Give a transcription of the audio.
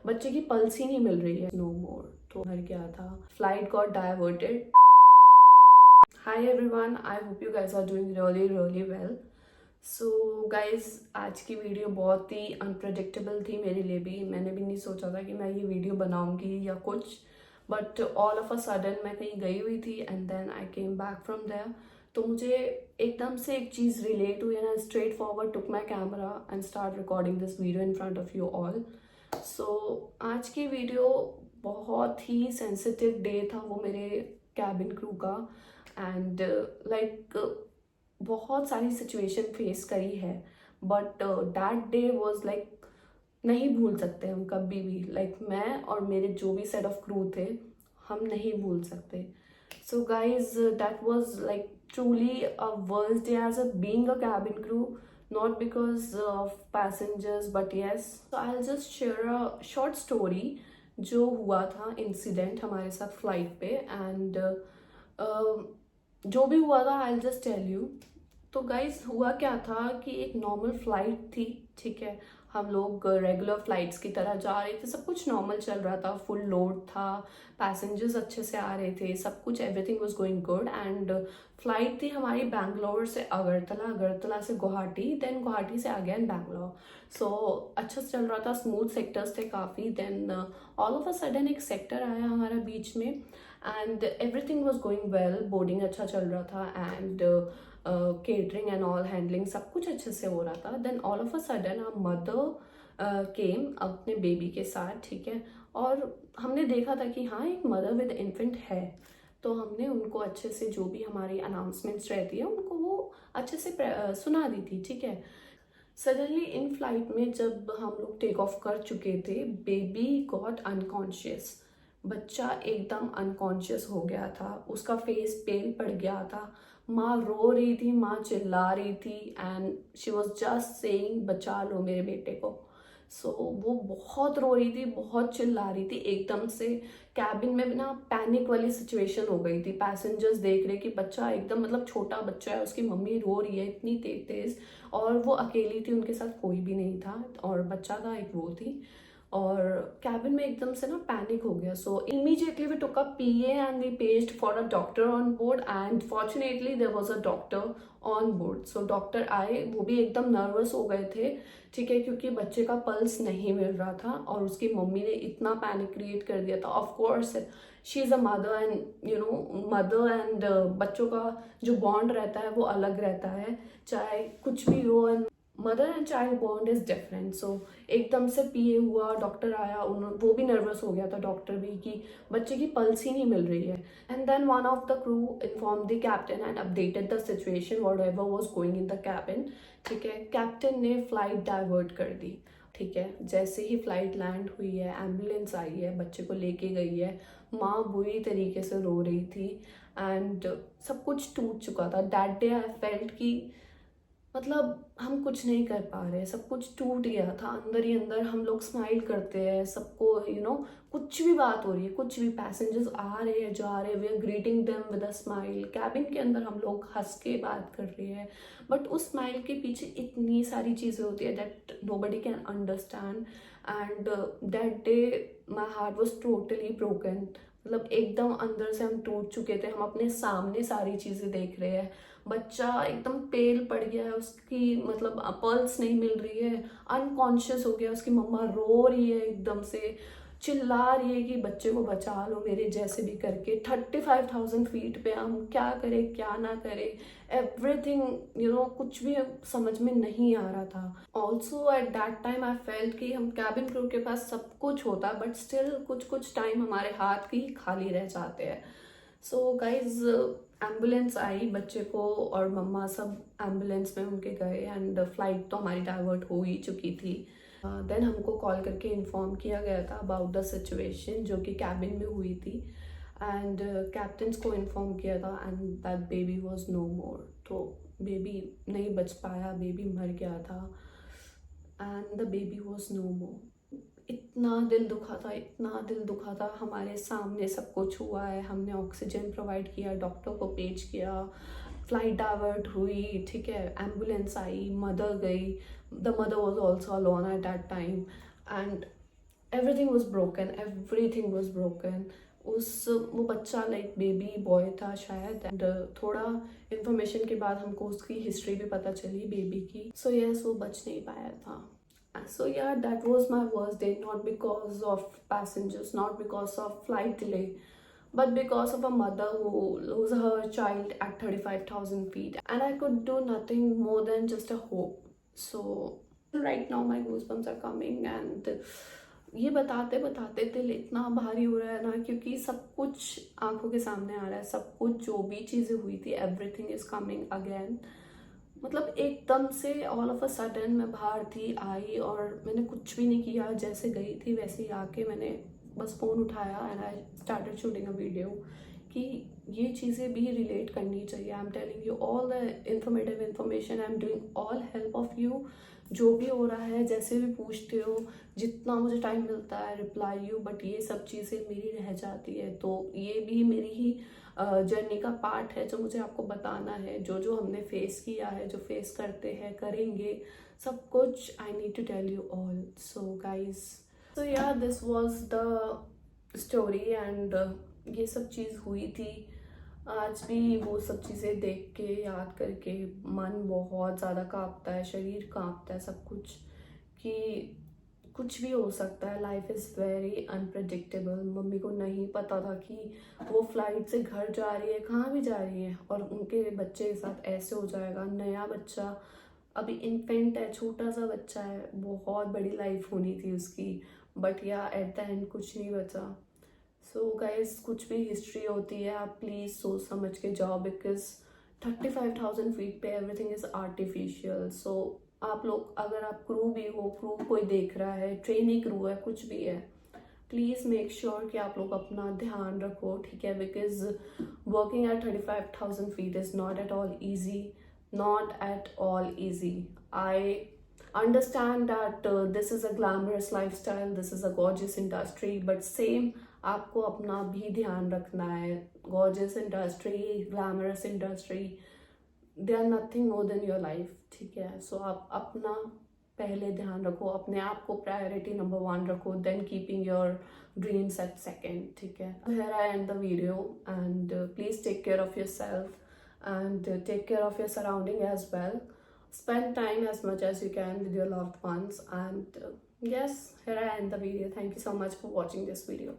बच्चे की पल्स ही नहीं मिल रही है, नो मोर। तो मर गया था, flight got diverted. Hi everyone, I hope you guys are doing really really well. So guys, आज की वीडियो बहुत ही अनप्रडिक्टेबल थी मेरे लिए भी। मैंने भी नहीं सोचा था कि मैं ये वीडियो बनाऊंगी या कुछ, but all of a sudden मैं कहीं गई हुई थी and then I came back from there. तो मुझे एकदम से एक चीज़ रिलेट हुई and I straight forward took my camera and start recording this video in front of you all. So आज की वीडियो बहुत ही सेंसिटिव डे था वो मेरे कैबिन क्रू का। एंड लाइक बहुत सारी सिचुएशन फेस करी है, but that day was like नहीं भूल सकते हम कभी भी। लाइक मैं और मेरे जो भी सेट ऑफ क्रू थे, हम नहीं भूल सकते। So guys, that was like truly a worst day as a being a cabin crew, not because of passengers, but yes. So I'll just share a short story जो हुआ था incident हमारे साथ फ्लाइट पे। एंड जो भी हुआ था आई जस्ट टेल यू। तो गाइज, हुआ क्या था कि एक नॉर्मल फ्लाइट थी, ठीक है। हम लोग रेगुलर फ्लाइट्स की तरह जा रहे थे, सब कुछ नॉर्मल चल रहा था, फुल लोड था, पैसेंजर्स अच्छे से आ रहे थे, सब कुछ everything was going good. And flight थी हमारी बैंगलोर से अगरतला, अगरतला से गुवाहाटी, देन गुवाहाटी से अगेन बैंगलोर। सो अच्छा चल रहा था, स्मूथ सेक्टर्स थे काफ़ी। Then all of a sudden एक सेक्टर आया हमारा बीच में and everything was going well, boarding अच्छा चल रहा था and catering and all handling सब कुछ अच्छे से हो रहा था। Then all of a sudden a mother came अपने बेबी के साथ, ठीक है। और हमने देखा था कि हाँ, एक मदर विद इन्फेंट है। तो हमने उनको अच्छे से जो भी हमारी अनाउंसमेंट्स रहती है उनको वो अच्छे से सुना दी थी, ठीक है। सडनली इन फ्लाइट में जब हम लोग टेक ऑफ कर चुके थे, बेबी गॉट अनकॉन्शियस। बच्चा एकदम अनकॉन्शियस हो गया था, उसका फेस पेल पड़ गया था। माँ रो रही थी, माँ चिल्ला रही थी and she was just saying बचा लो मेरे बेटे को। सो वो बहुत रो रही थी, बहुत चिल्ला रही थी। एकदम से कैबिन में ना पैनिक वाली सिचुएशन हो गई थी। पैसेंजर्स देख रहे कि बच्चा एकदम मतलब छोटा बच्चा है, उसकी मम्मी रो रही है इतनी तेज तेज, और वो अकेली थी, उनके साथ कोई भी नहीं था और बच्चा था एक वो थी। और कैबिन में एकदम से ना पैनिक हो गया। So immediately we took a PA and we paged for a doctor on board and fortunately there was a doctor on board. So doctor आए, वो भी एकदम नर्वस हो गए थे, ठीक है, क्योंकि बच्चे का पल्स नहीं मिल रहा था और उसकी मम्मी ने इतना पैनिक क्रिएट कर दिया था। Of course she is a mother and you know, mother and बच्चों का जो बॉन्ड रहता है वो अलग रहता है, चाहे कुछ भी हो। And mother and child bond is different. So एकदम से पीए हुआ, डॉक्टर आया, वो भी नर्वस हो गया था, डॉक्टर भी, कि बच्चे की पल्स ही नहीं मिल रही है। And then one of the crew inform the captain and updated the situation whatever was going in the cabin, ठीक है। कैप्टन ने फ्लाइट डाइवर्ट कर दी, ठीक है। जैसे ही फ्लाइट लैंड हुई है, एम्बुलेंस आई है, बच्चे को लेके गई है। माँ बुरी तरीके से रो रही थी एंड सब कुछ टूट चुका था। दैट डे आई फेल्ट कि मतलब हम कुछ नहीं कर पा रहे, सब कुछ टूट गया था अंदर ही अंदर। हम लोग स्माइल करते हैं सबको, यू नो, कुछ भी बात हो रही है, कुछ भी पैसेंजर्स आ रहे हैं जा रहे हैं, we are greeting them with a smile. Cabin के अंदर हम लोग हंस के बात कर रहे हैं, बट उस स्माइल के पीछे इतनी सारी चीज़ें होती है that nobody can understand. And that day my heart was totally broken. मतलब एकदम अंदर से हम टूट चुके थे। हम अपने सामने सारी चीज़ें देख रहे हैं, बच्चा एकदम पेल पड़ गया है, उसकी मतलब पल्स नहीं मिल रही है, अनकॉन्शियस हो गया, उसकी मम्मा रो रही है, एकदम से चिल्ला रही है कि बच्चे को बचा लो मेरे, जैसे भी करके। 35,000 फीट पे हम क्या करें क्या ना करें, एवरीथिंग, यू नो, कुछ भी समझ में नहीं आ रहा था। Also at that time I felt कि हम कैबिन क्रू के पास सब कुछ होता, बट स्टिल कुछ कुछ टाइम हमारे हाथ ही खाली रह जाते हैं। सो गाइज, एम्बुलेंस आई, बच्चे को और मम्मा सब एम्बुलेंस में उनके गए एंड फ्लाइट तो हमारी डाइवर्ट हो ही चुकी थी। देन हमको कॉल करके इन्फॉर्म किया गया था अबाउट द सिचुएशन जो कि कैबिन में हुई थी एंड कैप्टन्स को इन्फॉर्म किया था and that baby was no more. तो बेबी नहीं बच पाया, बेबी मर गया था and the baby was no more. इतना दिल दुखा था, इतना दिल दुखा था। हमारे सामने सब कुछ हुआ है, हमने ऑक्सीजन प्रोवाइड किया, डॉक्टर को पेश किया, फ्लाइट डाइवर्ट हुई, ठीक है, एम्बुलेंस आई, मदर गई, the mother was also alone at that time and everything was broken, everything was broken. वो बच्चा लाइक बेबी बॉय था शायद, एंड थोड़ा इन्फॉर्मेशन के बाद हमको उसकी हिस्ट्री भी पता चली बेबी की। सो यस, वो बच नहीं पाया था। So yeah, that was my worst day, not because of passengers, not because of flight delay, but because of a mother who lose her child at 35,000 feet, and I could do nothing more than just a hope. So right now my goosebumps are coming, and ये बताते बताते दिल इतना भारी हो रहा है ना, क्योंकि सब कुछ आंखों के सामने आ रहा है। सब कुछ जो भी चीज़ें हुई थी, एवरीथिंग इज कमिंग अगेन। मतलब एकदम से ऑल ऑफ अ सडन मैं बाहर थी, आई, और मैंने कुछ भी नहीं किया, जैसे गई थी वैसे ही आके मैंने बस फ़ोन उठाया and I started shooting a video कि ये चीज़ें भी रिलेट करनी चाहिए। I am telling you all the informative information, I am doing all help of you. जो भी हो रहा है, जैसे भी पूछते हो, जितना मुझे टाइम मिलता है रिप्लाई यू, बट ये सब चीज़ें मेरी रह जाती है, तो ये भी मेरी ही जर्नी का पार्ट है जो मुझे आपको बताना है। जो जो हमने फेस किया है, जो फेस करते हैं, करेंगे, सब कुछ I need to tell you all. So guys, so yeah this was the story, and ये सब चीज़ हुई थी। आज भी वो सब चीज़ें देख के, याद करके मन बहुत ज़्यादा कांपता है, शरीर कांपता है, सब कुछ, कि कुछ भी हो सकता है। Life is very unpredictable. Mummy को नहीं पता था कि वो फ्लाइट से घर जा रही है, कहाँ भी जा रही है, और उनके बच्चे के साथ ऐसे हो जाएगा। नया बच्चा, अभी इन्फेंट है, छोटा सा बच्चा है, बहुत बड़ी लाइफ होनी थी उसकी, बट या एट द एंड कुछ नहीं बचा। सो गाइज, कुछ भी हिस्ट्री होती है, आप प्लीज़ सोच समझ के जाओ, बिकॉज 35,000 फीट पे एवरीथिंग इज़ आर्टिफिशियल। सो आप लोग, अगर आप क्रू भी हो, क्रू कोई देख रहा है, ट्रेनी क्रू है, कुछ भी है, प्लीज़ मेक श्योर कि आप लोग अपना ध्यान रखो, ठीक है? Because working at 35,000 feet is not at all easy, not at all easy. I understand that this is a glamorous lifestyle, this is a gorgeous industry, but same आपको अपना भी ध्यान रखना है। gorgeous industry, glamorous industry, they are nothing more than your life, ठीक है? सो आप अपना पहले ध्यान रखो, अपने आप को प्रायोरिटी नंबर 1 रखो, then keeping your dreams at second, ठीक है? Here I end the video, and please take care of yourself, and take care of your surrounding as well. Spend time as much as you can with your loved ones, and yes, here I end the video. Thank you so much for watching this video.